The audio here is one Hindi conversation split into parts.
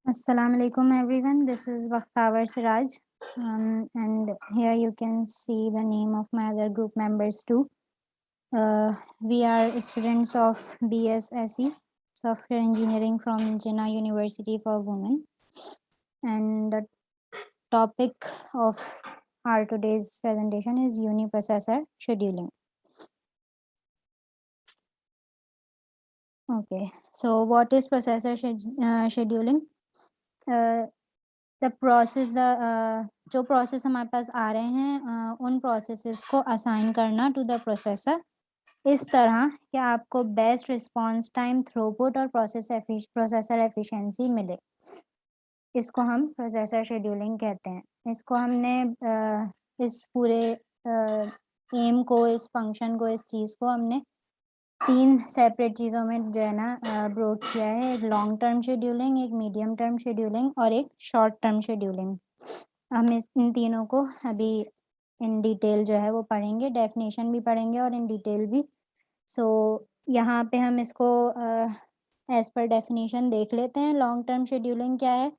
Assalamu alaikum everyone. This is Bakhtavar Siraj, and here you can see the name of my other group members too. We are students of BSSE, Software Engineering from Jinnah University for Women, and the topic of our today's presentation is uniprocessor scheduling. Okay, so what is processor scheduling? The process जो प्रोसेस हमारे पास आ रहे हैं उन प्रोसेसेस को असाइन करना टू द प्रोसेसर इस तरह कि आपको बेस्ट रिस्पांस टाइम थ्रूपुट और प्रोसेसर एफिशिएंसी मिले। इसको हम प्रोसेसर शेड्यूलिंग कहते हैं। इसको हमने इस पूरे एम को, इस फंक्शन को, इस चीज़ को हमने 3 सेपरेट चीज़ों में जो है ना ब्रोक किया है। एक लॉन्ग टर्म शेड्यूलिंग, एक मीडियम टर्म शेड्यूलिंग और एक शॉर्ट टर्म शेड्यूलिंग। हम इन तीनों को अभी इन डिटेल जो है वो पढ़ेंगे, डेफिनेशन भी पढ़ेंगे और इन डिटेल भी। सो यहाँ पे हम इसको एज़ पर डेफिनेशन देख लेते हैं। लॉन्ग टर्म शेड्यूलिंग क्या है?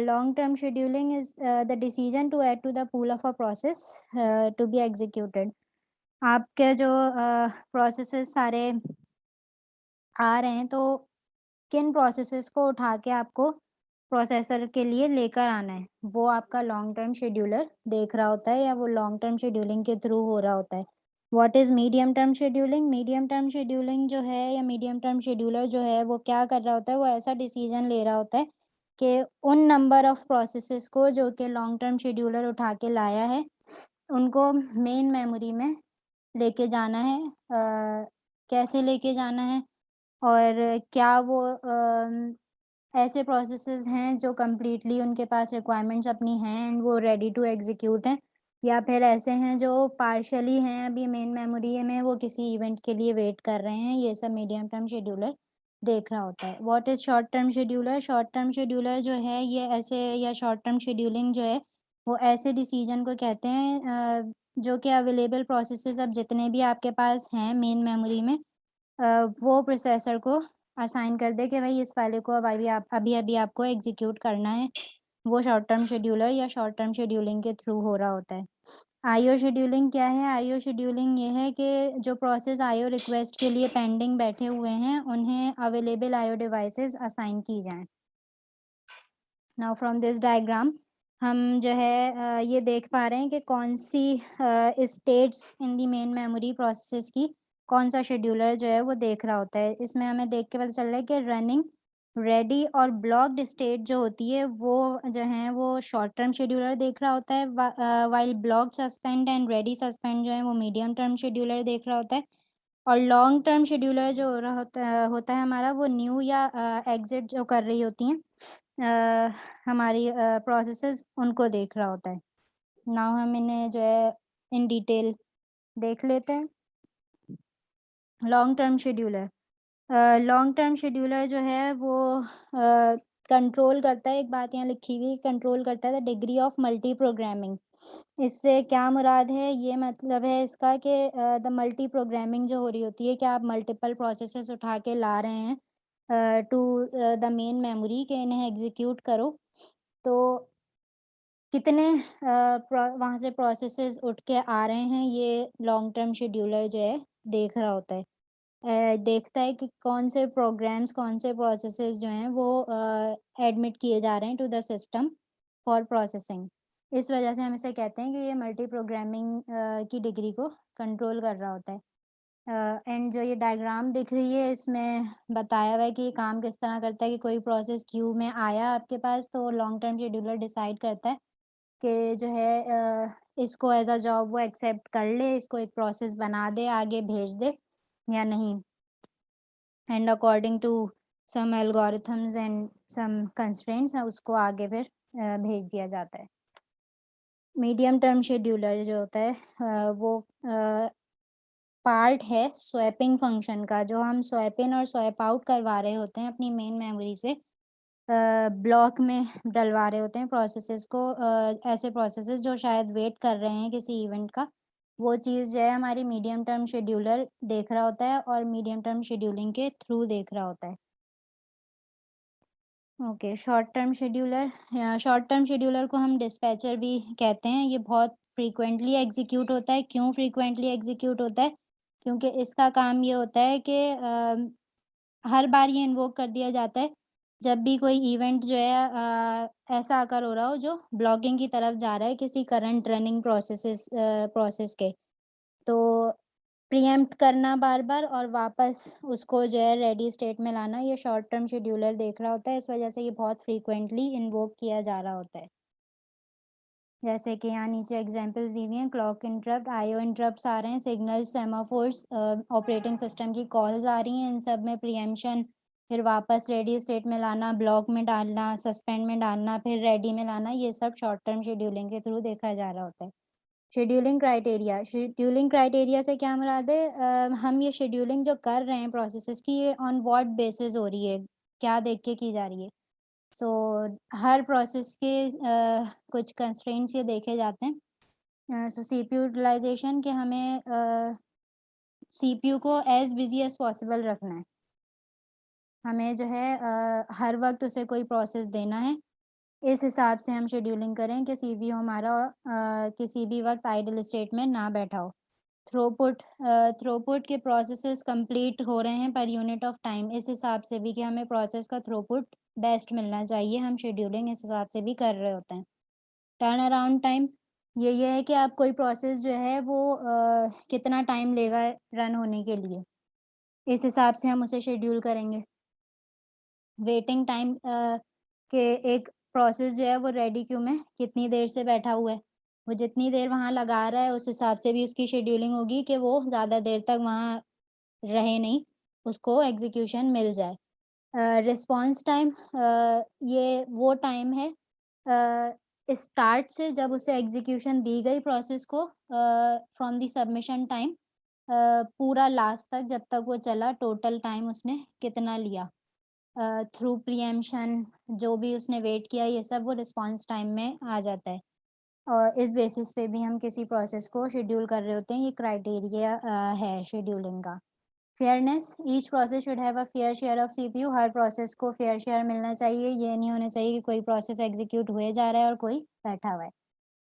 Long term scheduling is the decision to add to the pool of a process to be executed. आपके जो प्रोसेसेस सारे आ रहे हैं, तो किन प्रोसेसेस को उठा के आपको प्रोसेसर के लिए लेकर आना है, वो आपका लॉन्ग टर्म शेड्यूलर देख रहा होता है या वो लॉन्ग टर्म शेड्यूलिंग के थ्रू हो रहा होता है। What is medium term scheduling? Medium term scheduling जो है या मीडियम टर्म शेड्यूलर जो है वो क्या कर रहा होता है, वो ऐसा डिसीजन ले रहा होता है कि उन नंबर ऑफ प्रोसेसेस को जो कि लॉन्ग टर्म शेड्यूलर उठा के लाया है, उनको मेन मेमोरी में लेके जाना है। कैसे लेके जाना है और क्या वो ऐसे प्रोसेसेस हैं जो कंप्लीटली उनके पास रिक्वायरमेंट्स अपनी हैं एंड वो रेडी टू एग्जीक्यूट हैं, या फिर ऐसे हैं जो पार्शियली हैं अभी मेन मेमोरी में, वो किसी इवेंट के लिए वेट कर रहे हैं। ये सब मीडियम टर्म शेड्यूलर देख रहा होता है। What is short term scheduler? Short term scheduler जो है ये ऐसे, या शॉर्ट टर्म शेड्यूलिंग जो है वो ऐसे डिसीजन को कहते हैं जो कि अवेलेबल प्रोसेसेस अब जितने भी आपके पास हैं मेन मेमोरी में, वो प्रोसेसर को असाइन कर दे कि भाई इस वाले को अब अभी आपको एग्जीक्यूट करना है। वो शॉर्ट टर्म शेड्यूलर या शॉर्ट टर्म शेड्यूलिंग के थ्रू हो रहा होता है। आईओ शेड्यूलिंग क्या है? आईओ शेड्यूलिंग ये है कि जो प्रोसेस आईओ रिक्वेस्ट के लिए पेंडिंग बैठे हुए हैं, उन्हें अवेलेबल आईओ डिवाइसेस असाइन की जाएँ। नाउ फ्रॉम दिस डायग्राम हम जो है ये देख पा रहे हैं कि कौन सी states in the main memory processes की कौन सा शेड्यूलर जो है वो देख रहा होता है। इसमें हमें देख के पता चल रहा है कि रनिंग, रेडी और ब्लॉक्ड स्टेट जो होती है वो जो है वो शॉर्ट टर्म शेड्यूलर देख रहा होता है, while blocked suspend and ready suspend जो है वो मीडियम टर्म शेड्यूलर देख रहा होता है। और लॉन्ग टर्म शेड्यूलर जो हो रहा होता है हमारा, वो न्यू या एग्ज़िट जो कर रही होती हैं हमारी प्रोसेसेस, उनको देख रहा होता है। नाउ हम इन्हें जो है इन डिटेल देख लेते हैं। Long term scheduler long term scheduler जो है वो कंट्रोल करता है, एक बात यहाँ लिखी हुई, कंट्रोल करता है the degree of multi programming. इससे क्या मुराद है? ये मतलब है इसका कि द मल्टी प्रोग्रामिंग जो हो रही होती है कि आप मल्टीपल प्रोसेसेस उठा के ला रहे हैं टू द मेन मेमोरी के इन्हें एग्जीक्यूट करो, तो कितने वहाँ से प्रोसेसेस उठ के आ रहे हैं, ये लॉन्ग टर्म शेड्यूलर जो है देख रहा होता है। देखता है कि कौन से प्रोग्राम्स, कौन से प्रोसेसेस जो हैं वो एडमिट किए जा रहे हैं to the system for processing. इस वजह से हम इसे कहते हैं कि ये मल्टी प्रोग्रामिंग की डिग्री को कंट्रोल कर रहा होता है। एंड जो ये डायग्राम दिख रही है इसमें बताया हुआ है कि ये काम किस तरह करता है कि कोई प्रोसेस क्यू में आया आपके पास, तो लॉन्ग टर्म शेड्यूलर डिसाइड करता है कि जो है इसको एज़ अ जॉब वो एक्सेप्ट कर ले, इसको एक प्रोसेस बना दे, आगे भेज दे या नहीं। And according to some algorithms and some constraints उसको आगे फिर भेज दिया जाता है। मीडियम टर्म शेड्यूलर जो होता है वो पार्ट है स्वैपिंग फंक्शन का, जो हम स्वैप इन और स्वैप आउट करवा रहे होते हैं अपनी मेन मेमोरी से। ब्लॉक में डलवा रहे होते हैं प्रोसेसेस को, ऐसे प्रोसेसेस जो शायद वेट कर रहे हैं किसी इवेंट का, वो चीज़ जो है हमारी मीडियम टर्म शेड्यूलर देख रहा होता है और मीडियम टर्म शेड्यूलिंग के थ्रू देख रहा होता है। ओके, शॉर्ट टर्म शेड्यूलर को हम डिस्पैचर भी कहते हैं। ये बहुत फ्रीक्वेंटली एग्ज़ीक्यूट होता है। क्यों फ्रीक्वेंटली एग्ज़ीक्यूट होता है? क्योंकि इसका काम ये होता है कि हर बार ये इन्वोक कर दिया जाता है, जब भी कोई इवेंट जो है ऐसा अकर हो रहा हो जो ब्लॉकिंग की तरफ जा रहा है किसी करंट रनिंग प्रोसेस के। तो प्रीएम्प्ट करना बार-बार और वापस उसको जो है रेडी स्टेट में लाना, ये शॉर्ट टर्म शेड्यूलर देख रहा होता है, इस वजह से ये बहुत फ्रीक्वेंटली इन्वोक किया जा रहा होता है। जैसे कि यहाँ नीचे एग्ज़ाम्पल्स दी हुई हैं, क्लॉक इंटरप्ट, आईओ इंटरप्ट्स आ रहे हैं, सिग्नल्स, सेमाफोर्स, ऑपरेटिंग सिस्टम की कॉल्स आ रही हैं, इन सब में प्रीएम्पशन, फिर वापस रेडी स्टेट में लाना, ब्लॉक में डालना, सस्पेंड में डालना, फिर रेडी में लाना, ये सब शॉर्ट टर्म शेड्यूलिंग के थ्रू देखा जा रहा होता है। शेड्यूलिंग क्राइटेरिया से क्या मुराद है? हम ये शेड्यूलिंग जो कर रहे हैं प्रोसेसेस की, ये ऑन व्हाट बेसिस हो रही है, क्या देख के की जा रही है? सो हर प्रोसेस के कुछ कंस्ट्रेंट्स ये देखे जाते हैं। सो सीपीयू यूटिलाइज़ेशन कि हमें सीपीयू को एज़ बिज़ी एज़ पॉसिबल रखना है। हमें जो है हर वक़्त उसे कोई प्रोसेस देना है। इस हिसाब से हम शेड्यूलिंग करें कि सीपीयू हमारा किसी भी वक़्त आइडल स्टेट में ना बैठा हो। थ्रूपुट के प्रोसेसेस कंप्लीट हो रहे हैं पर यूनिट ऑफ टाइम, इस हिसाब से भी कि हमें प्रोसेस का थ्रूपुट बेस्ट मिलना चाहिए, हम शेड्यूलिंग इस हिसाब से भी कर रहे होते हैं। टर्न अराउंड टाइम ये है कि आप कोई प्रोसेस जो है वो कितना टाइम लेगा रन होने के लिए, इस हिसाब से हम उसे शेड्यूल करेंगे। वेटिंग टाइम के एक प्रोसेस जो है वो रेडी क्यू में कितनी देर से बैठा हुआ है, वो जितनी देर वहाँ लगा रहा है उस हिसाब से भी उसकी शेड्यूलिंग होगी कि वो ज़्यादा देर तक वहाँ रहे नहीं, उसको एग्ज़ीक्यूशन मिल जाए। रिस्पॉन्स टाइम ये वो टाइम है स्टार्ट से जब उसे एग्ज़ीक्यूशन दी गई प्रोसेस को फ्रॉम द सबमिशन टाइम पूरा लास्ट तक जब तक वो चला टोटल टाइम उसने कितना लिया। थ्रू प्रीएम्पशन जो भी उसने वेट किया ये सब वो रिस्पॉन्स टाइम में आ जाता है। और इस बेसिस पे भी हम किसी प्रोसेस को शेड्यूल कर रहे होते हैं, ये क्राइटेरिया है शेड्यूलिंग का। Fairness, each process should have a fair share of CPU, her process को फेयर शेयर मिलना चाहिए, ये नहीं होना चाहिए कि कोई प्रोसेस एग्जीक्यूट हुए जा रहा है और कोई बैठा हुआ है।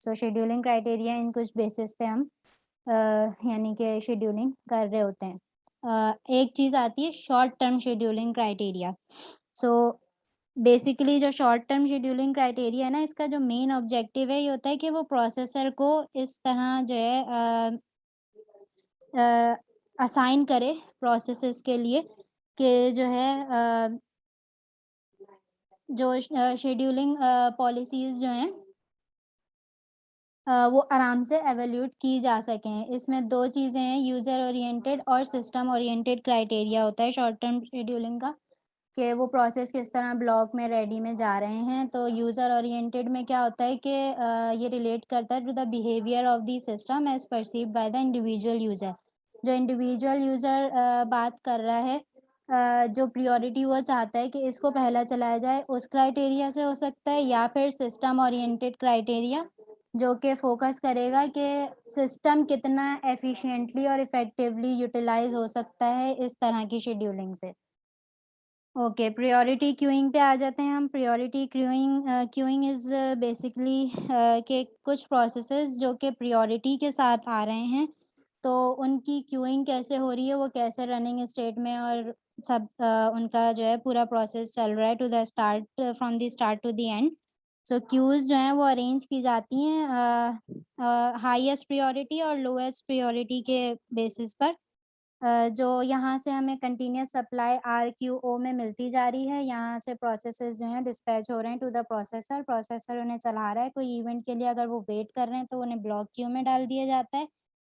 सो शेड्यूलिंग क्राइटेरिया इन कुछ बेसिस पे हम यानी कि शेड्यूलिंग कर रहे होते हैं। एक चीज़ आती है short term scheduling criteria. So basically जो शॉर्ट टर्म शेड्यूलिंग क्राइटेरिया है ना, इसका जो मेन ऑब्जेक्टिव है ये होता है कि वो प्रोसेसर को इस तरह जो है अ, असाइन करे प्रोसेसेस के लिए कि जो है शेड्यूलिंग पॉलिसीज़ जो हैं वो आराम से एवैल्यूएट की जा सकें। इसमें 2 चीज़ें हैं, यूज़र ओरिएंटेड और सिस्टम ओरिएंटेड क्राइटेरिया होता है शॉर्ट टर्म शेड्यूलिंग का, कि वो प्रोसेस किस तरह ब्लॉक में रेडी में जा रहे हैं। तो यूज़र ओरिएंटेड में क्या होता है कि ये रिलेट करता है to the behaviour of the system as perceived by the individual user. जो इंडिविजुअल यूज़र बात कर रहा है जो प्रायोरिटी वो चाहता है कि इसको पहला चलाया जाए, उस क्राइटेरिया से हो सकता है या फिर सिस्टम ओरिएंटेड क्राइटेरिया जो कि फ़ोकस करेगा कि सिस्टम कितना एफ़िशिएंटली और इफ़ेक्टिवली यूटिलाइज़ हो सकता है इस तरह की शेड्यूलिंग से। ओके, प्रायोरिटी क्यूइंग पे आ जाते हैं हम। प्रायोरिटी क्यूइंग इज़ बेसिकली कि कुछ प्रोसेसेस जो कि प्रायोरिटी के साथ आ रहे हैं, तो उनकी क्यूइंग कैसे हो रही है, वो कैसे रनिंग स्टेट में और सब उनका जो है पूरा प्रोसेस चल रहा है to the start from the start to the end. So queues जो हैं वो अरेंज की जाती हैं हाईएस्ट प्रायोरिटी और लोएस्ट प्रायोरिटी के बेसिस पर। जो यहाँ से हमें कंटीन्यूअस सप्लाई आरक्यूओ में मिलती जा रही है, यहाँ से प्रोसेसेस जो हैं डिस्पैच हो रहे हैं टू द प्रोसेसर, प्रोसेसर उन्हें चला रहा है, कोई इवेंट के लिए अगर वो वेट कर रहे हैं तो उन्हें ब्लॉक क्यू में डाल दिया जाता है।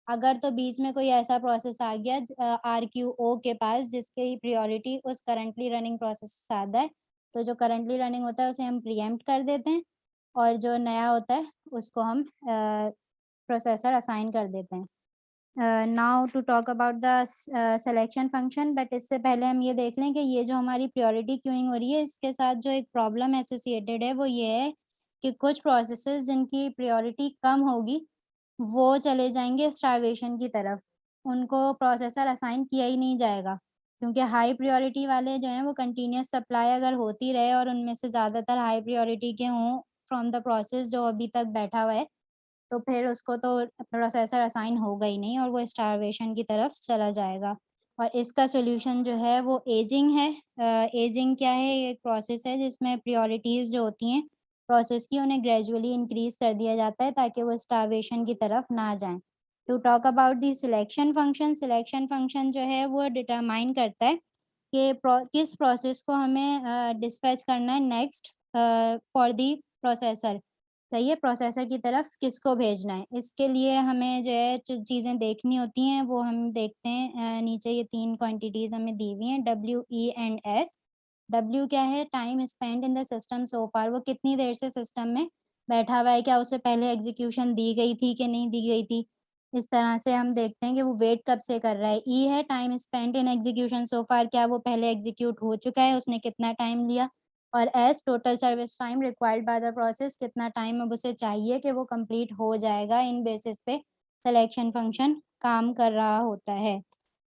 अगर तो बीच में कोई ऐसा प्रोसेस आ गया आरक्यूओ के पास जिसकी प्रायोरिटी उस करंटली रनिंग प्रोसेस से ज़्यादा है, तो जो करंटली रनिंग होता है उसे हम प्रीएम्प्ट कर देते हैं और जो नया होता है उसको हम प्रोसेसर असाइन कर देते हैं। Now to talk about the selection function, but इससे पहले हम ये देख लें कि ये जो हमारी प्रायोरिटी क्यूइंग हो रही है इसके साथ जो एक प्रॉब्लम एसोसिएटेड है वो ये है कि कुछ प्रोसेसेस जिनकी प्रायोरिटी कम होगी वो चले जाएंगे स्टारवेशन की तरफ, उनको प्रोसेसर असाइन किया ही नहीं जाएगा। क्योंकि हाई प्रायोरिटी वाले जो हैं वो कंटिन्यूअस सप्लाई अगर होती रहे और उनमें से ज़्यादातर हाई प्रायोरिटी के हों फ्रॉम द प्रोसेस जो अभी तक बैठा हुआ है, तो फिर उसको तो प्रोसेसर असाइन होगा ही नहीं और वो स्टारवेशन की तरफ चला जाएगा। और इसका सॉल्यूशन जो है वो एजिंग है। एजिंग क्या है? ये एक प्रोसेस है जिसमें प्रायोरिटीज़ जो होती हैं प्रोसेस की उन्हें ग्रेजुअली इंक्रीज़ कर दिया जाता है ताकि वो स्टारवेशन की तरफ ना जाएँ। To talk about the selection function जो है वो डिटरमाइन करता है कि किस प्रोसेस को हमें डिस्पैच करना है नेक्स्ट फॉर द प्रोसेसर। सही है, प्रोसेसर की तरफ किसको भेजना है। इसके लिए हमें जो है जो चीज़ें देखनी होती हैं वो हम देखते हैं। नीचे ये 3 क्वांटिटीज़ हमें दी हुई हैं W, E and S. W क्या है? Time spent in the system so far, वो कितनी देर से सिस्टम में बैठा हुआ है, क्या उसे पहले एग्ज़ीक्यूशन दी गई थी कि नहीं दी गई थी। इस तरह से हम देखते हैं कि वो वेट कब से कर रहा है। ई है टाइम स्पेंट इन एग्ज़ीक्यूशन सो फार, क्या वो पहले एग्ज़ीक्यूट हो चुका है, उसने कितना टाइम लिया। और S total service time required by the process, कितना टाइम अब उसे चाहिए कि वो कंप्लीट हो जाएगा। इन बेसिस पे सिलेक्शन फंक्शन काम कर रहा होता है।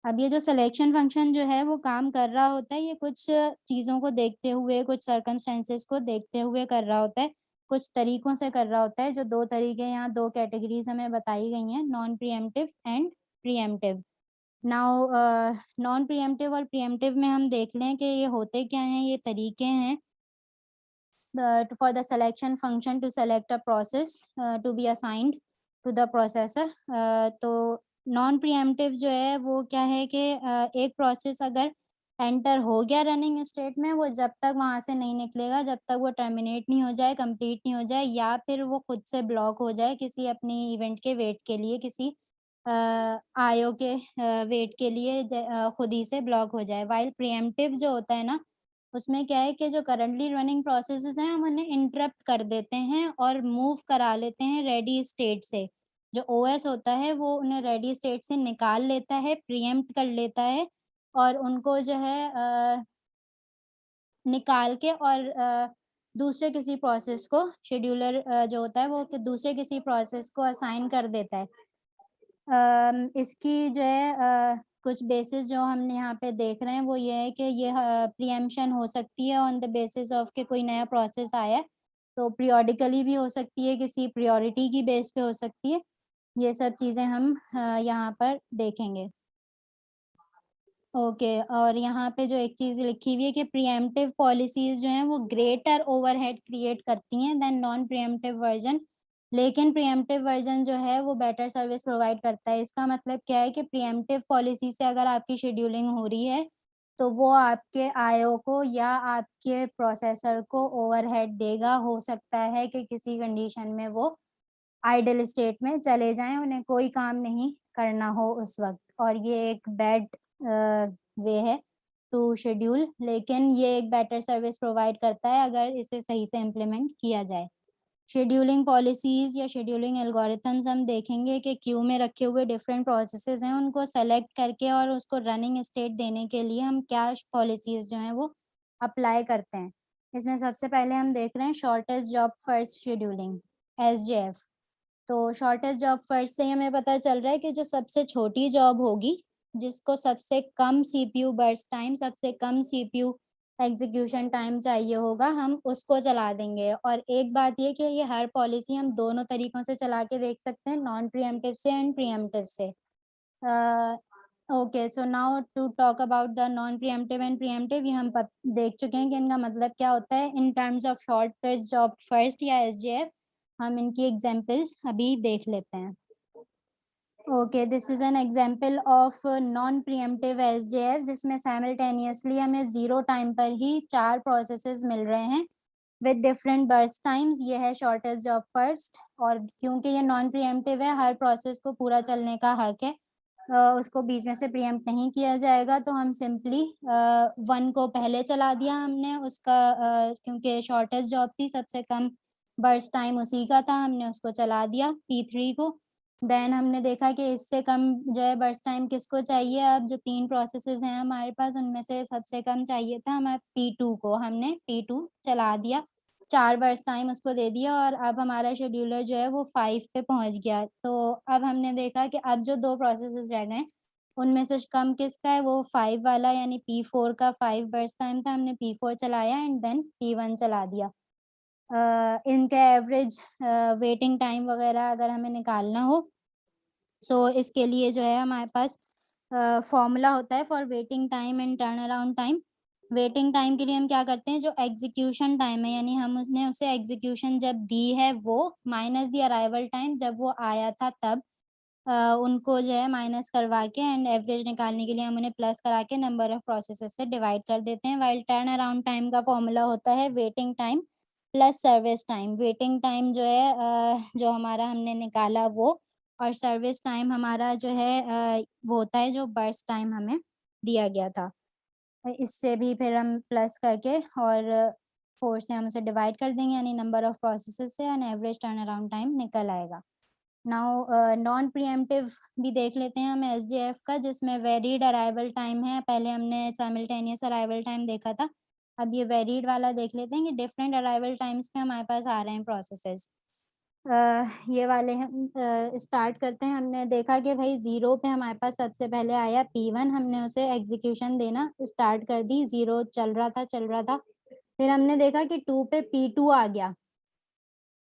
अब ये जो सिलेक्शन फंक्शन जो है वो काम कर रहा होता है, ये कुछ चीज़ों को देखते हुए, कुछ सर्कमस्टेंसेस को देखते हुए कर रहा होता है, कुछ तरीकों से कर रहा होता है। जो 2 तरीके यहाँ 2 कैटेगरीज़ हमें बताई गई हैं, non preemptive and pre-emptive. Now non pre-emptive और प्रीएम्प्टिव में हम देख लें कि ये होते क्या हैं, ये तरीके हैं for the selection function to select a process to be assigned to the processor। तो नॉन प्रीएम्प्टिव जो है वो क्या है कि एक प्रोसेस अगर एंटर हो गया रनिंग स्टेट में, वो जब तक वहाँ से नहीं निकलेगा, जब तक वो टर्मिनेट नहीं हो जाए, कंप्लीट नहीं हो जाए या फिर वो खुद से ब्लॉक हो जाए किसी अपनी इवेंट के वेट के लिए, किसी आईओ के वेट के लिए खुद ही से ब्लॉक हो जाए। व्हाइल प्रीएम्प्टिव जो होता है ना, उसमें क्या है कि जो करंटली रनिंग प्रोसेसेस हैं हम उन्हें इंटरप्ट कर देते हैं और मूव करा लेते हैं रेडी स्टेट से। जो ओएस होता है वो उन्हें रेडी स्टेट से निकाल लेता है, प्रीएम्प्ट कर लेता है और उनको जो है निकाल के और दूसरे किसी प्रोसेस को शेड्यूलर जो होता है वो कि दूसरे किसी प्रोसेस को असाइन कर देता है। इसकी जो है कुछ बेसिस जो हम यहाँ पे देख रहे हैं वो ये है कि ये प्रीएम्पशन हो सकती है ऑन द बेसिस ऑफ कि कोई नया प्रोसेस आया है, तो पीरियोडिकली भी हो सकती है, किसी प्रायोरिटी की बेस पे हो सकती है। ये सब चीज़ें हम यहाँ पर देखेंगे। ओके, और यहाँ पे जो एक चीज़ लिखी हुई है कि प्रीएम्प्टिव पॉलिसीज़ जो हैं वो ग्रेटर ओवरहेड क्रिएट करती हैं देन नॉन प्रीएम्प्टिव वर्ज़न, लेकिन प्रीएम्प्टिव वर्ज़न जो है वो बेटर सर्विस प्रोवाइड करता है। इसका मतलब क्या है कि प्रीएम्प्टिव पॉलिसी से अगर आपकी शेड्यूलिंग हो रही है, तो वो आपके आईओ को या आपके प्रोसेसर को ओवरहेड देगा। हो सकता है कि किसी कंडीशन में वो आइडल स्टेट में चले जाएँ, उन्हें कोई काम नहीं करना हो उस वक़्त, और ये एक बैड वे है टू शेड्यूल, लेकिन ये एक बेटर सर्विस प्रोवाइड करता है अगर इसे सही से इम्प्लीमेंट किया जाए। शेड्यूलिंग पॉलिसीज़ या शेड्यूलिंग एल्गोरिथम्स हम देखेंगे कि क्यू में रखे हुए डिफरेंट प्रोसेसेस हैं, उनको सेलेक्ट करके और उसको रनिंग स्टेट देने के लिए हम क्या पॉलिसीज़ जो हैं वो अप्लाई करते हैं। इसमें सबसे पहले हम देख रहे हैं shortest job first scheduling, SJF. तो शॉर्टेस्ट जॉब फर्स्ट से ही हमें पता चल रहा है कि जो सबसे छोटी जॉब होगी, जिसको सबसे कम सीपीयू बर्स्ट टाइम, सबसे कम सीपीयू एग्ज़ीक्यूशन टाइम चाहिए होगा, हम उसको चला देंगे। और एक बात ये कि ये हर पॉलिसी हम दोनों तरीकों से चला के देख सकते हैं, नॉन प्रीएम्प्टिव से एंड प्रीएम्प्टिव से। Uh, okay, so now to talk about the non preemptive and preemptive, ये हम देख चुके हैं कि इनका मतलब क्या होता है in terms of shortest job first या एसजेएफ। हम इनकी एग्ज़ाम्पल्स अभी देख लेते हैं। Okay, this is an example of non pre-emptive SJF जिसमें साइमल्टेनियसली हमें 0 टाइम पर ही 4 प्रोसेसेस मिल रहे हैं विद डिफरेंट बर्स्ट टाइम्स। ये है शॉर्टेस्ट जॉब फर्स्ट, और क्योंकि ये नॉन प्रीएम्प्टिव है, हर प्रोसेस को पूरा चलने का हक है। उसको बीच में से प्रीएम्प्ट नहीं किया जाएगा, तो हम सिंपली 1 को पहले चला दिया हमने उसका, क्योंकि शॉर्टेस्ट जॉब थी, सबसे कम बर्स्ट टाइम उसी का था, हमने उसको चला दिया P3 को। देन हमने देखा कि इससे कम जो है बर्स्ट टाइम किसको चाहिए, अब जो 3 प्रोसेसेस हैं हमारे पास उनमें से सबसे कम चाहिए था हमें P2 को, हमने P2 चला दिया, 4 बर्स्ट टाइम उसको दे दिया और अब हमारा शेड्यूलर जो है वो 5 पे पहुँच गया। तो अब हमने देखा कि अब जो 2 प्रोसेसेस रह गए हैं, उनमें से कम किसका है, वो 5 वाला यानी P4 का 5 बर्स्ट टाइम था, हमने P4 चलाया एंड देन P1 चला दिया। इनका एवरेज वेटिंग टाइम वगैरह अगर हमें निकालना हो, सो इसके लिए जो है हमारे पास फॉर्मूला होता है for waiting time and turn around time. Waiting time के लिए हम क्या करते हैं, जो एग्जीक्यूशन टाइम है यानी हम उसने उसे एग्जीक्यूशन जब दी है वो माइनस दी अराइवल टाइम जब वो आया था तब, उनको जो है माइनस करवा के एंड एवरेज निकालने के लिए हम उन्हें प्लस करा के नंबर ऑफ प्रोसेसेस से डिवाइड कर देते हैं। व्हाइल टर्न अराउंड टाइम का फॉर्मूला होता है waiting time plus service time. Waiting time जो है जो हमारा हमने निकाला वो, और सर्विस टाइम हमारा जो है वो होता है जो बर्स्ट टाइम हमें दिया गया था। इससे भी फिर हम प्लस करके और 4 से हम उसे डिवाइड कर देंगे यानी नंबर ऑफ प्रोसेसेस से and average turn around time निकल आएगा। नाउ नॉन प्रीएम्प्टिव भी देख लेते हैं हम एसजेएफ का, जिसमें वेरिड अराइवल टाइम है। पहले हमने साइमल्टेनियस अराइवल टाइम देखा था, अब ये वेरिड वाला देख लेते हैं कि डिफरेंट अराइवल टाइम्स पे हमारे पास आ रहे हैं प्रोसेसेस। ये वाले हम स्टार्ट करते हैं। हमने देखा कि भाई 0 पे हमारे पास सबसे पहले आया P1, हमने उसे एग्जीक्यूशन देना स्टार्ट कर दी, 0 चल रहा था। फिर हमने देखा कि 2 पे P2 आ गया,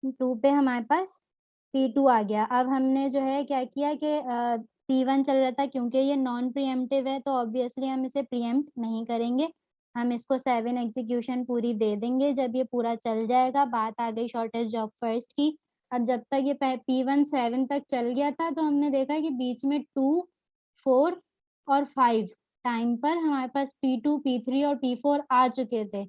2 पे हमारे पास P2 आ गया। अब हमने जो है क्या किया कि P1 चल रहा था, क्योंकि ये नॉन प्रीएम्प्टिव है तो ऑब्वियसली हम इसे प्रीएम्प्ट नहीं करेंगे, हम इसको 7 एग्जीक्यूशन पूरी दे देंगे। जब ये पूरा चल जाएगा, बात आ गई शॉर्टेस्ट जॉब फर्स्ट की। अब जब तक ये P1 7 तक चल गया था तो हमने देखा कि बीच में 2, 4 और 5 टाइम पर हमारे पास P2, P3 और P4 आ चुके थे।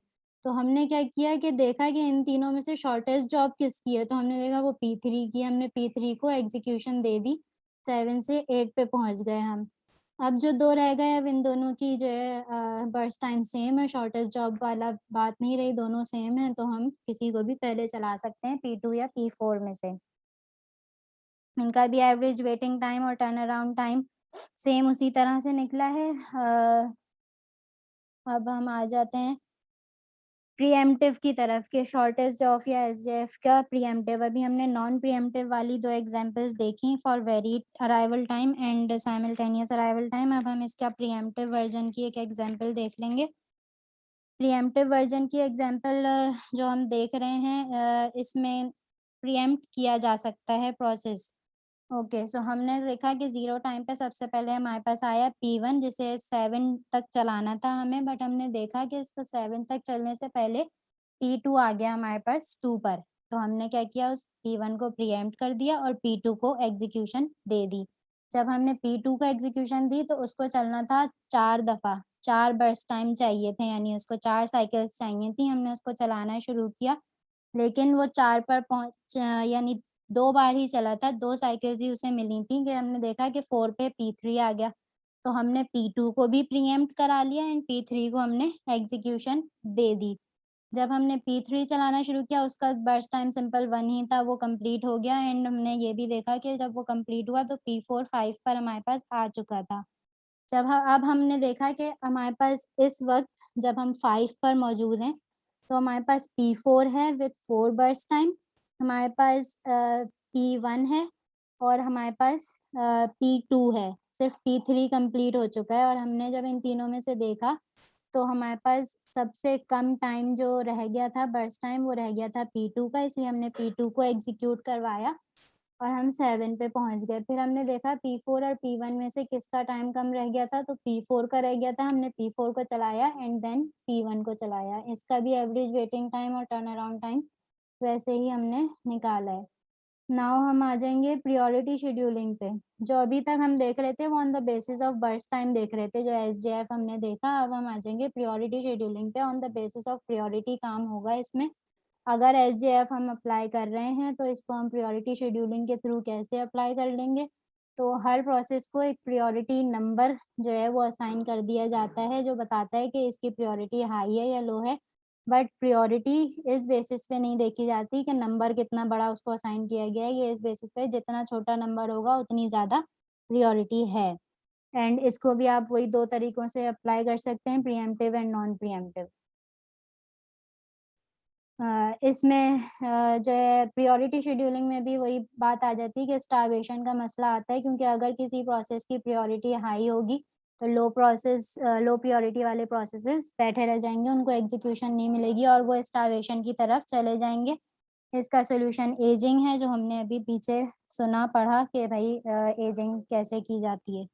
तो हमने क्या किया कि देखा कि इन तीनों में से शॉर्टेस्ट जॉब किसकी है, तो हमने देखा वो P3 की, हमने P3 को एग्जीक्यूशन दे दी, 7 से 8 पे पहुंच गए हम। अब जो 2 रह गए, अब इन दोनों की जो है बर्स्ट टाइम सेम है, शॉर्टेस्ट जॉब वाला बात नहीं रही, दोनों सेम है, तो हम किसी को भी पहले चला सकते हैं P2 या P4 में से। इनका भी एवरेज वेटिंग टाइम और टर्न अराउंड टाइम सेम उसी तरह से निकला है। अब हम आ जाते हैं प्रीएम्प्टिव की तरफ के शॉर्टेस्ट जॉब या एसजेएफ का प्रीएम्प्टिव। अभी हमने नॉन प्रीएम्प्टिव वाली 2 एग्जांपल्स देखी for varied arrival time and simultaneous arrival time. अब हम इसका प्रीएम्प्टिव वर्जन की एक एग्जांपल देख लेंगे। प्रीएम्प्टिव वर्जन की एग्जांपल जो हम देख रहे हैं, इसमें प्रीएम्प्ट किया जा सकता है प्रोसेस। ओके, सो हमने देखा कि 0 टाइम पे सबसे पहले हमारे पास आया P1 जिसे 7 तक चलाना था हमें, बट हमने देखा कि इसको 7 तक चलने से पहले P2 आ गया हमारे पास 2 पर। तो हमने क्या किया, उस P1 को प्रीएम्प्ट कर दिया और P2 को एग्जीक्यूशन दे दी। जब हमने P2 को एग्जीक्यूशन दी तो उसको चलना था 4 दफ़ा, 4 बर्स्ट टाइम चाहिए थे यानी उसको 4 साइकिल्स चाहिए थी। हमने उसको चलाना शुरू किया, लेकिन वो 4 पर यानी 2 बार ही चला था, 2 साइकिल्स ही उसे मिली थी कि हमने देखा कि 4 पे P3 आ गया। तो हमने P2 को भी प्रीएम्प्ट करा लिया एंड P3 को हमने एग्जीक्यूशन दे दी। जब हमने P3 चलाना शुरू किया, उसका बर्स्ट टाइम सिंपल 1 ही था, वो कंप्लीट हो गया एंड हमने ये भी देखा कि जब वो कंप्लीट हुआ तो P4 5 पर हमारे पास आ चुका था। जब ह अब हमने देखा कि हमारे पास इस वक़्त जब हम 5 पर मौजूद हैं, तो हमारे पास P4 है विथ 4 बर्स्ट टाइम, हमारे पास P1 है और हमारे पास P2 है। सिर्फ़ P3 कंप्लीट हो चुका है और हमने जब इन तीनों में से देखा, तो हमारे पास सबसे कम टाइम जो रह गया था बर्स्ट टाइम, वो रह गया था P2 का, इसलिए हमने P2 को एग्ज़ीक्यूट करवाया और हम 7 पे पहुँच गए। फिर हमने देखा P4 और P1 में से किसका टाइम कम रह गया था, तो P4 का रह गया था, हमने P4 को चलाया एंड देन P1 को चलाया। इसका भी एवरेज वेटिंग टाइम और टर्न अराउंड टाइम वैसे ही हमने निकाला है। नाउ हम आ जाएँगे प्रायोरिटी शेड्यूलिंग पे। जो अभी तक हम देख रहे थे वो on the basis of burst time देख रहे थे, जो एसजेएफ हमने देखा। अब हम आ जाएँगे प्रायोरिटी शेड्यूलिंग पे। On the basis of priority काम होगा इसमें। अगर एसजेएफ हम अप्लाई कर रहे हैं तो इसको हम प्रायोरिटी शेड्यूलिंग के थ्रू कैसे अप्लाई कर लेंगे? तो हर प्रोसेस को एक प्रायोरिटी नंबर जो है वो असाइन कर दिया जाता है, जो बताता है कि इसकी प्रायोरिटी हाई है या लो है। बट प्रायोरिटी इस बेसिस पे नहीं देखी जाती कि नंबर कितना बड़ा उसको असाइन किया गया है, ये इस बेसिस पे जितना छोटा नंबर होगा उतनी ज़्यादा प्रायोरिटी है। एंड इसको भी आप वही 2 तरीकों से अप्लाई कर सकते हैं, प्रीएम्प्टिव एंड नॉन प्रीएम्प्टिव। इसमें जो है प्रायोरिटी शेड्यूलिंग में भी वही बात आ जाती है कि स्टारवेशन का मसला आता है, क्योंकि अगर किसी प्रोसेस की प्रायोरिटी हाई होगी तो लो प्रायोरिटी वाले प्रोसेसेस बैठे रह जाएंगे, उनको एग्जीक्यूशन नहीं मिलेगी और वो स्टारवेशन की तरफ चले जाएंगे। इसका सॉल्यूशन एजिंग है, जो हमने अभी पीछे सुना पढ़ा कि भाई एजिंग कैसे की जाती है।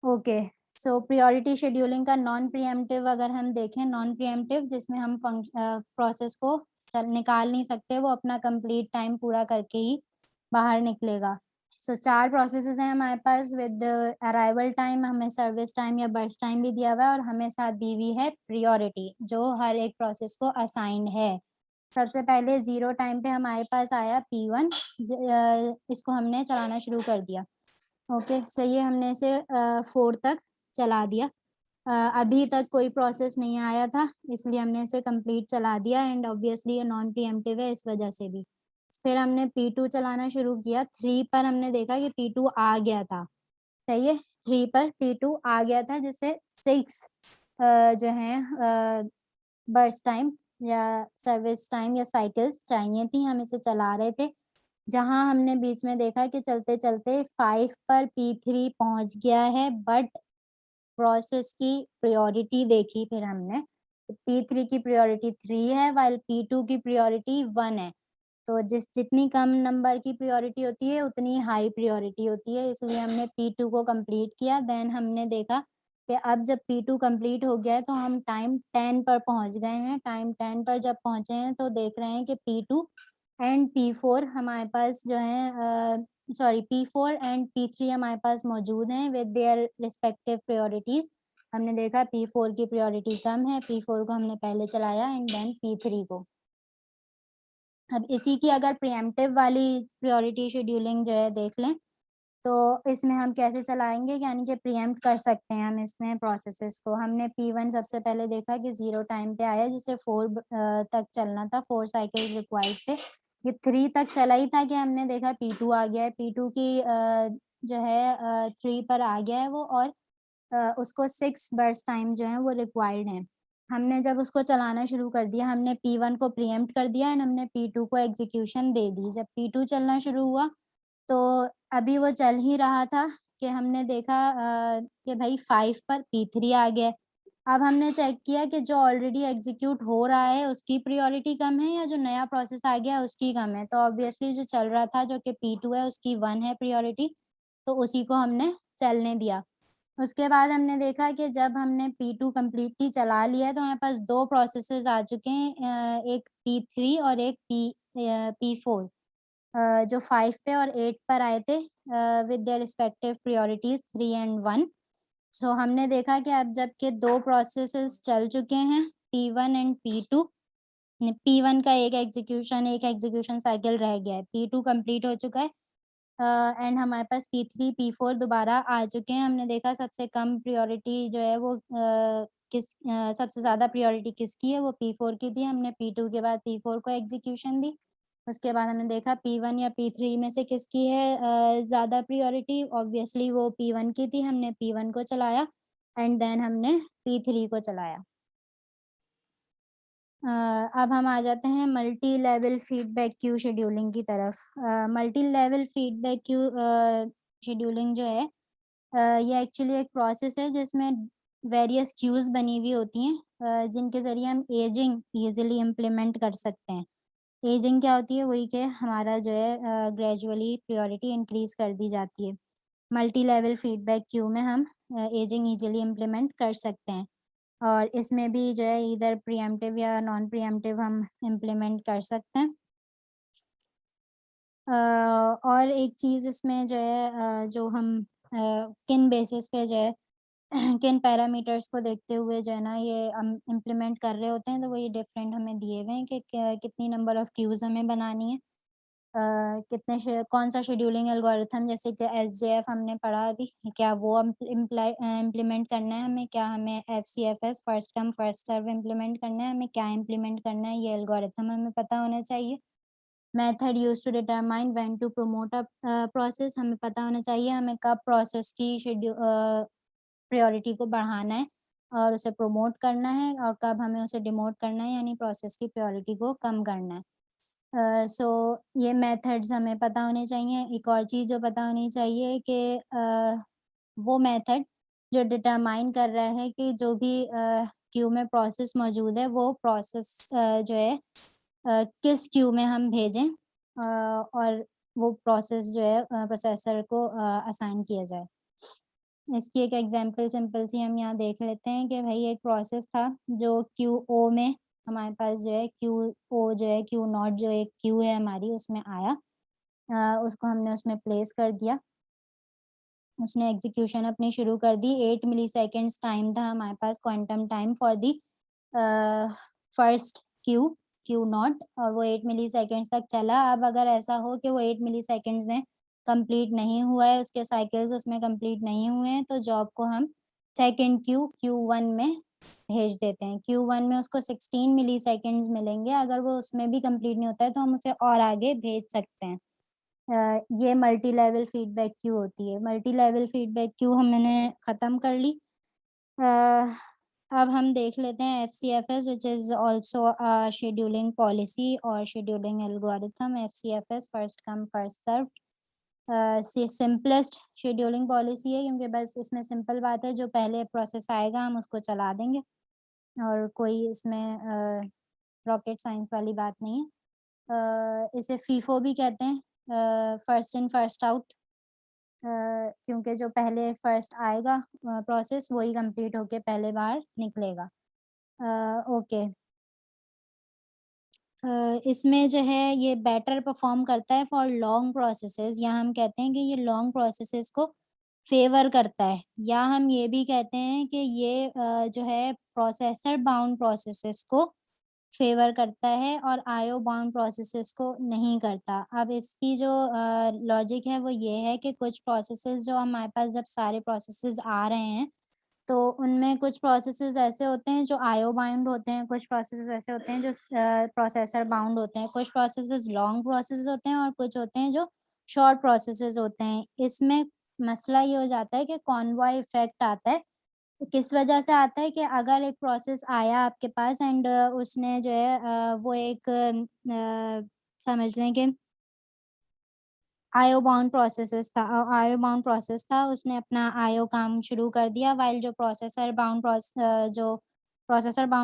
ओके, सो प्रायोरिटी शेड्यूलिंग का नॉन प्रीएम्प्टिव अगर हम देखें, नॉन प्रीएम्प्टिव जिसमें हम प्रोसेस को निकाल नहीं सकते, वो अपना कंप्लीट टाइम पूरा करके ही बाहर निकलेगा। सो 4 प्रोसेसेस हैं हमारे पास विद अराइवल टाइम, हमें सर्विस टाइम या बर्स्ट टाइम भी दिया हुआ है और हमें साथ दी हुई है प्रायोरिटी जो हर एक प्रोसेस को असाइंड है। सबसे पहले 0 टाइम पे हमारे पास आया P1, इसको हमने चलाना शुरू कर दिया। ओके, सही है, हमने इसे 4 तक चला दिया। अभी तक कोई प्रोसेस नहीं आया था, इसलिए हमने इसे कंप्लीट चला दिया एंड ऑब्वियसली ये नॉन प्रीएम्प्टिव है इस वजह से भी। फिर हमने P2 चलाना शुरू किया, 3 पर हमने देखा कि P2 आ गया था, सही है, 3 पर P2 आ गया था जिससे 6 जो है बर्स्ट टाइम या सर्विस टाइम या साइकिल्स चाहिए थी, हम इसे चला रहे थे। जहाँ हमने बीच में देखा कि चलते-चलते 5 पर P3 पहुँच गया है, बट प्रोसेस की प्रायोरिटी देखी फिर हमने, P3 की प्रायोरिटी 3 है व्हाइल P2 की प्रायोरिटी 1 है। तो जितनी कम नंबर की प्रायोरिटी होती है उतनी हाई प्रायोरिटी होती है, इसलिए हमने P2 को कंप्लीट किया। देन हमने देखा कि अब जब P2 कंप्लीट हो गया है तो हम टाइम 10 पर पहुँच गए हैं। टाइम 10 पर जब पहुँचे हैं तो देख रहे हैं कि P2 एंड P4 हमारे पास जो है P4 एंड P3 हमारे पास मौजूद हैं विद देयर रिस्पेक्टिव प्रायोरिटीज़। हमने देखा P4 की प्रायोरिटी कम है, P4 को हमने पहले चलाया एंड देन P3 को। अब इसी की अगर प्रीएम्प्टिव वाली प्रायोरिटी शेड्यूलिंग जो है देख लें, तो इसमें हम कैसे चलाएँगे, यानी कि प्रीएम्प्ट कर सकते हैं हम इसमें प्रोसेसेस को। हमने P1 सबसे पहले देखा कि 0 टाइम पे आया जिसे 4 तक चलना था, 4 साइकिल रिक्वायर्ड थे। ये 3 तक चला ही था कि हमने देखा P2 आ गया है, P2 की जो है 3 पर आ गया है वो और उसको 6 बर्स्ट टाइम जो है वो रिक्वायर्ड हैं। हमने जब उसको चलाना शुरू कर दिया, हमने P1 को प्रीएम्प्ट कर दिया एंड हमने P2 को एग्ज़ीक्यूशन दे दी। जब P2 चलना शुरू हुआ, तो अभी वो चल ही रहा था कि हमने देखा कि भाई 5 पर P3 आ गया है। अब हमने चेक किया कि जो ऑलरेडी एग्ज़ीक्यूट हो रहा है उसकी प्रायोरिटी कम है या जो नया प्रोसेस आ गया है उसकी कम है। तो ऑब्वियसली जो चल रहा था जो कि P2 है उसकी 1 है प्रायोरिटी, तो उसी को हमने चलने दिया। उसके बाद हमने देखा कि जब हमने P2 कंप्लीटली चला लिया है तो हमारे पास 2 प्रोसेसेस आ चुके हैं, एक P3 और एक P4, जो 5 पे और 8 पर आए थे with their respective priorities 3 and 1। सो हमने देखा कि अब जबकि 2 प्रोसेसेस चल चुके हैं, P1 एंड P2, P1 का एक एग्ज़ीक्यूशन साइकिल रह गया है, P2 कंप्लीट हो चुका है एंड हमारे पास P3, P4 दोबारा आ चुके हैं। हमने देखा सबसे कम प्रायोरिटी जो है वो सबसे ज़्यादा प्रायोरिटी किसकी है, वो P4 की थी। हमने P2 के बाद P4 को एग्ज़ीक्यूशन दी। उसके बाद हमने देखा P1 या P3 में से किसकी है ज़्यादा प्रायोरिटी, ऑब्वियसली वो P1 की थी, हमने P1 को चलाया एंड देन हमने P3 को चलाया। अब हम आ जाते हैं multi level feedback queue scheduling की तरफ। Multi level feedback queue scheduling जो है ये एक्चुअली एक प्रोसेस है जिसमें वेरियस क्यूज़ बनी हुई होती हैं, जिनके ज़रिए हम एजिंग ईज़िली इम्प्लीमेंट कर सकते हैं। एजिंग क्या होती है? वही कि हमारा जो है ग्रेजुअली प्रायोरिटी इंक्रीज़ कर दी जाती है। मल्टी लेवल फीडबैक क्यू में हम एजिंग ईज़िली इम्प्लीमेंट कर सकते हैं। और इसमें भी जो है इधर प्रीएम्प्टिव या नॉन प्रीएम्प्टिव हम इम्प्लीमेंट कर सकते हैं। और एक चीज़ इसमें जो है जो हम किन बेसिस पे जो है किन पैरामीटर्स को देखते हुए जो है ना ये हम इम्प्लीमेंट कर रहे होते हैं, तो वो ये डिफरेंट हमें दिए हुए हैं कि कितनी नंबर ऑफ क्यूज़ हमें बनानी है। कौन-सा शेड्यूलिंग एल्गोरिथम जैसे कि एसजेएफ हमने पढ़ा अभी, क्या वो इम्प्लीमेंट करना है हमें? क्या हमें FCFS first come first serve implement करना है? हमें क्या इम्प्लीमेंट करना है? ये एल्गोरिथम हमें पता होना चाहिए। Method used to determine when to promote process, हमें पता होना चाहिए हमें कब प्रोसेस की प्रायोरिटी को बढ़ाना है। और उसे प्रमोट करना है और कब हमें उसे डिमोट करना है, यानी प्रोसेस की प्रायोरिटी को कम करना है। सो ये मेथड्स हमें पता होने चाहिए। एक और चीज़ जो पता होनी चाहिए कि वो मेथड जो डिटरमाइन कर रहा है कि जो भी क्यू में प्रोसेस मौजूद है, वो प्रोसेस जो है किस क्यू में हम भेजें, और वो प्रोसेस जो है प्रोसेसर को असाइन किया जाए। इसकी एक एग्ज़ाम्पल सिंपल सी हम यहाँ देख लेते हैं कि भई एक प्रोसेस था जो क्यूओ में हमारे पास जो है क्यूओ जो है क्यू नॉट जो एक क्यू है हमारी उसमें आया। उसको हमने उसमें प्लेस कर दिया। उसने एग्ज़ीक्यूशन अपनी शुरू कर दी। 8 मिलीसेकंड्स टाइम था हमारे पास quantum time for the uh, first Q naught, और वो 8 मिलीसेकंड्स तक चला। अब अगर ऐसा हो कि वो 8 मिलीसेकंड्स में कंप्लीट नहीं हुआ है, उसके साइकिल्स उसमें कंप्लीट नहीं हुए हैं, तो जॉब को हम सेकंड क्यू1 में भेज देते हैं। क्यू1 में उसको 16 मिलीसेकंड्स मिलेंगे। अगर वो उसमें भी कंप्लीट नहीं होता है, तो हम उसे और आगे भेज सकते हैं। ये मल्टी लेवल फीडबैक क्यू होती है। मल्टी लेवल फीडबैक क्यू हमने ख़त्म कर ली। अ, अब हम देख लेते हैं FCFS which is also a scheduling policy और scheduling algorithm. FCFS first come first served से सिंपलेस्ट शेड्यूलिंग पॉलिसी है, क्योंकि बस इसमें सिंपल बात है, जो पहले प्रोसेस आएगा हम उसको चला देंगे और कोई इसमें रॉकेट साइंस वाली बात नहीं है। इसे फीफो भी कहते हैं, फर्स्ट इन फर्स्ट आउट, क्योंकि जो पहले फर्स्ट आएगा प्रोसेस वही कंप्लीट होके पहले बाहर निकलेगा। ओके। इसमें जो है ये बेटर परफॉर्म करता है फॉर लॉन्ग प्रोसेसेस, या हम कहते हैं कि ये लॉन्ग प्रोसेसेस को फेवर करता है, या हम ये भी कहते हैं कि ये जो है प्रोसेसर बाउंड प्रोसेसेस को फेवर करता है और आईओ बाउंड प्रोसेसेस को नहीं करता। अब इसकी जो लॉजिक है वो ये है कि कुछ प्रोसेसेस जो हमारे पास जब सारे प्रोसेसेस आ रहे हैं, तो उनमें कुछ प्रोसेसेस ऐसे होते हैं जो आईओ बाउंड होते हैं, कुछ प्रोसेसेस ऐसे होते हैं जो प्रोसेसर बाउंड होते हैं, कुछ प्रोसेसेस लॉन्ग प्रोसेस होते हैं और कुछ होते हैं जो शॉर्ट प्रोसेसेस होते हैं। इसमें मसला ये हो जाता है कि कॉन्वॉय इफ़ेक्ट आता है। किस वजह से आता है कि अगर एक प्रोसेस आया आपके पास एंड उसने जो है वो एक समझ लें कि IO bound IO bound process था, उसने अपना आईओ काम शुरू कर दिया, व्हाइल जो प्रोसेसर बाउंड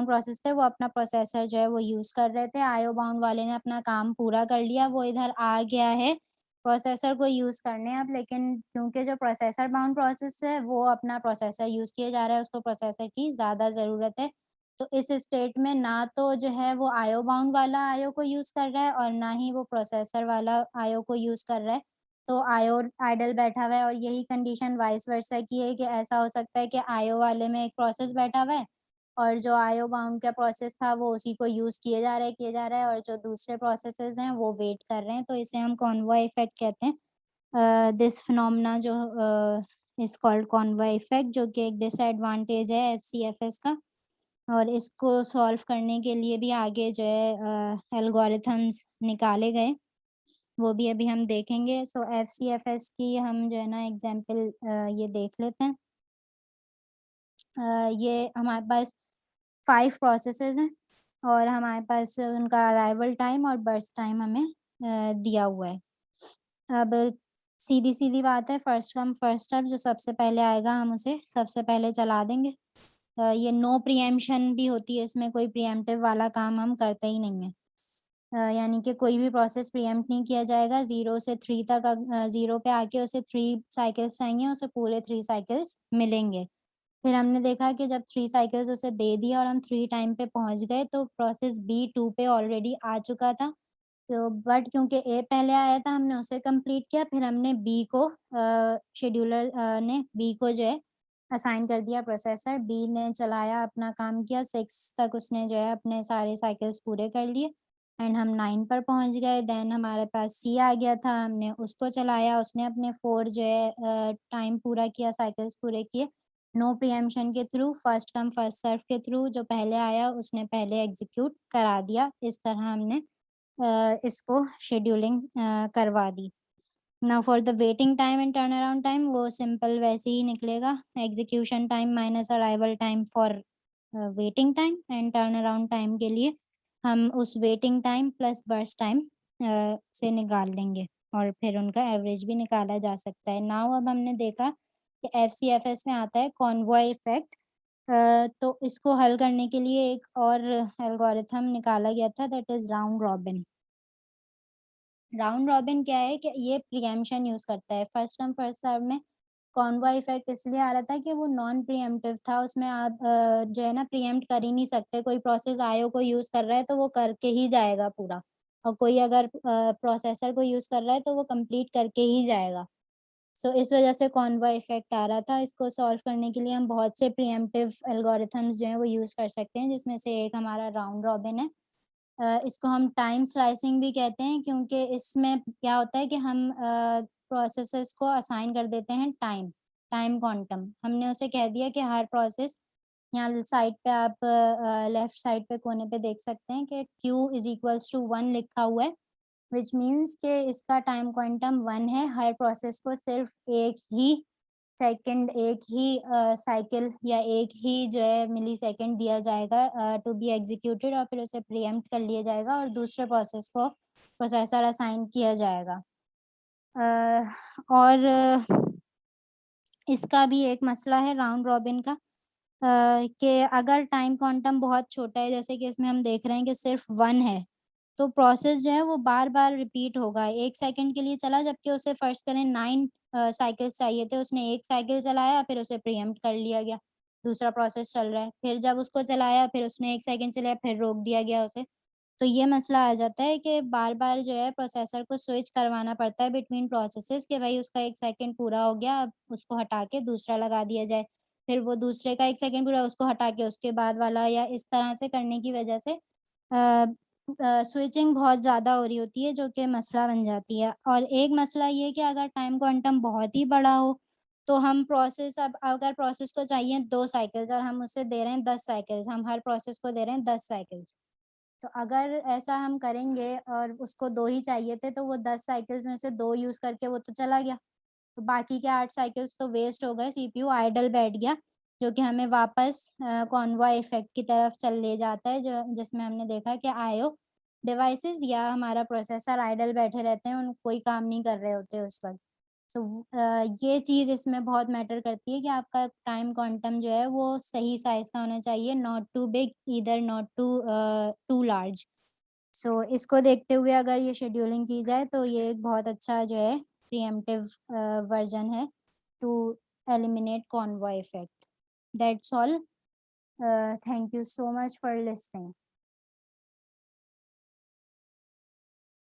प्रोसेस थे, वो अपना प्रोसेसर जो है वो यूज़ कर रहे थे। आईओ बाउंड वाले ने अपना काम पूरा कर लिया, वो इधर आ गया है प्रोसेसर को यूज़ करने अब, लेकिन क्योंकि जो प्रोसेसर बाउंड प्रोसेस है, वो अपना प्रोसेसर यूज़ किए जा रहा है, उसको प्रोसेसर की ज़्यादा ज़रूरत है। तो इस स्टेट में ना तो जो है वो आईओ बाउंड वाला आईओ को यूज़ कर रहा है और ना ही वो प्रोसेसर वाला आईओ को यूज़ कर रहा है। तो आईओ आइडल बैठा हुआ है, और यही कंडीशन वाइस वर्सा की है कि ऐसा हो सकता है कि आईओ वाले में एक प्रोसेस बैठा हुआ है और जो आईओ बाउंड का प्रोसेस था वो उसी को यूज़ किए जा रहा है और जो दूसरे प्रोसेसेस हैं वो वेट कर रहे हैं, तो इसे हम कॉन्वॉय इफ़ेक्ट कहते हैं। दिस फिनोमेना जो इज़ कॉल्ड कॉन्वॉय इफ़ेक्ट, जो कि एक डिसएडवांटेज है एफसीएफएस का, और इसको सॉल्व करने के लिए भी आगे जो है एल्गोरिथम्स निकाले गए, वो भी अभी हम देखेंगे। सो एफसीएफएस की हम जो है ना एग्ज़ाम्पल ये देख लेते हैं। ये हमारे पास 5 प्रोसेसेस हैं और हमारे पास उनका अराइवल टाइम और बर्स्ट टाइम हमें दिया हुआ है। अब सीधी-सीधी बात है, फर्स्ट कम फर्स्ट सर्व, जो सबसे पहले आएगा हम उसे सबसे पहले चला देंगे। ये नो प्रीएम्पशन भी होती है, इसमें कोई प्रीएम्प्टिव वाला काम हम करते ही नहीं हैं। यानी कि कोई भी प्रोसेस प्रीएम्प्ट नहीं किया जाएगा, 0 से 3 तक 0 पे आके उसे 3 साइकिल्स चाहिए, उसे पूरे 3 साइकिल्स मिलेंगे। फिर हमने देखा कि जब 3 साइकिल्स उसे दे दिया और हम 3 टाइम पे पहुँच गए, तो प्रोसेस बी 2 पे ऑलरेडी आ चुका था। तो बट क्योंकि ए पहले आया था, हमने उसे कंप्लीट किया, फिर हमने बी को शेड्यूलर ने बी को जो है असाइन कर दिया प्रोसेसर। बी ने चलाया, अपना काम किया, 6 तक उसने जो है अपने सारे साइकिल्स पूरे कर लिए एंड हम 9 पर पहुँच गए। देन हमारे पास सी आ गया था, हमने उसको चलाया, उसने अपने 4 जो है टाइम पूरा किया, साइकिल्स पूरे किए। नो प्रीएम्पशन के थ्रू, फर्स्ट कम फर्स्ट सर्व के थ्रू, जो पहले आया उसने पहले एग्ज़ीक्यूट करा दिया। इस तरह हमने इसको शेड्यूलिंग करवा दी। Now for the waiting time and turn around time वो सिंपल वैसे ही निकलेगा, execution time minus arrival time for waiting time, and turn around time के लिए हम उस waiting time plus burst time से निकाल लेंगे और फिर उनका एवरेज भी निकाला जा सकता है। नाउ अब हमने देखा कि एफसीएफएस में आता है कॉन्वॉय इफेक्ट। तो इसको हल करने के लिए एक और एल्गोरिथम निकाला गया था, that is round robin. Round robin क्या है कि ये प्रीएम्पशन यूज करता है। फर्स्ट कम फर्स्ट सर्व में कॉन्वॉय इफेक्ट इसलिए आ रहा था कि वो नॉन प्रीएम्प्टिव था, उसमें आप जो है ना प्रीएम्प्ट कर ही नहीं सकते। कोई प्रोसेस आईओ को यूज कर रहा है तो वो करके ही जाएगा पूरा, और कोई अगर प्रोसेसर को यूज कर रहा है तो वो कंप्लीट करके ही जाएगा। सो इस वजह से कॉन्वॉय इफेक्ट आ रहा था। इसको सॉल्व करने के लिए हम बहुत से प्रीएम्प्टिव एल्गोरिथम्स जो हैं वो यूज कर सकते हैं, जिसमें से एक हमारा राउंड रॉबिन है। इसको हम टाइम स्लाइसिंग भी कहते हैं, क्योंकि इसमें क्या होता है कि हम प्रोसेसेस को असाइन कर देते हैं टाइम, टाइम क्वांटम। हमने उसे कह दिया कि हर प्रोसेस, यहाँ साइड पे आप लेफ्ट साइड पे कोने पे देख सकते हैं कि q इज इक्वल्स टू 1 लिखा हुआ है, विच मीन्स कि इसका टाइम क्वांटम 1 है। हर प्रोसेस को सिर्फ एक ही सेकंड, एक ही साइकिल या एक ही जो है मिलीसेकंड दिया जाएगा टू बी एग्जीक्यूटेड, और फिर उसे प्रीएम्प्ट कर लिया जाएगा और दूसरे प्रोसेस को प्रोसेसर असाइन किया जाएगा। और इसका भी एक मसला है राउंड रॉबिन का, कि अगर टाइम क्वांटम बहुत छोटा है, जैसे कि इसमें हम देख रहे हैं कि सिर्फ 1 है, तो प्रोसेस जो है वो बार-बार रिपीट होगा। 1 सेकंड के लिए चला, जबकि उसे फ़र्ज़ करें 9 साइकिल्स चाहिए थे, उसने 1 साइकिल चलाया, फिर उसे प्रीएम्प्ट कर लिया गया। दूसरा प्रोसेस चल रहा है, फिर जब उसको चलाया, फिर उसने 1 सेकंड चलाया, फिर रोक दिया गया उसे। तो ये मसला आ जाता है कि बार-बार जो है प्रोसेसर को स्विच करवाना पड़ता है बिटवीन प्रोसेसेस, कि भाई उसका 1 सेकंड पूरा हो गया, अब उसको हटा के दूसरा लगा दिया जाए। फिर वो दूसरे का 1 सेकंड पूरा, उसको हटा के उसके बाद वाला, या इस तरह से करने की वजह से स्विचिंग बहुत ज़्यादा हो रही होती है, जो कि मसला बन जाती है। और एक मसला ये है कि अगर टाइम क्वांटम बहुत ही बड़ा हो, तो हम प्रोसेस, अब अगर प्रोसेस को चाहिए 2 साइकिल्स और हम उसे दे रहे हैं 10 साइकिल्स, हम हर प्रोसेस को दे रहे हैं 10 साइकिल्स। तो अगर ऐसा हम करेंगे और उसको 2 ही चाहिए थे, तो वो 10 साइकिल्स में से 2 यूज़ करके वो तो चला गया। तो बाकी के 8 साइकिल्स तो वेस्ट हो गए, सीपीयू आइडल बैठ गया, जो कि हमें वापस कॉन्वॉय इफ़ेक्ट की तरफ ले जाता है, जो जिसमें हमने देखा कि आईओ डिवाइसेज़ या हमारा प्रोसेसर आइडल बैठे रहते हैं, उन कोई काम नहीं कर रहे होते उस वक़्त। सो ये चीज़ इसमें बहुत मैटर करती है कि आपका टाइम क्वांटम जो है वो सही साइज़ का होना चाहिए, not too big either not too large. So इसको देखते हुए अगर ये शेड्यूलिंग की जाए, तो ये एक बहुत अच्छा जो है प्रीएम्प्टिव वर्ज़न है to eliminate convoy effect. That's all. Thank you so much for listening.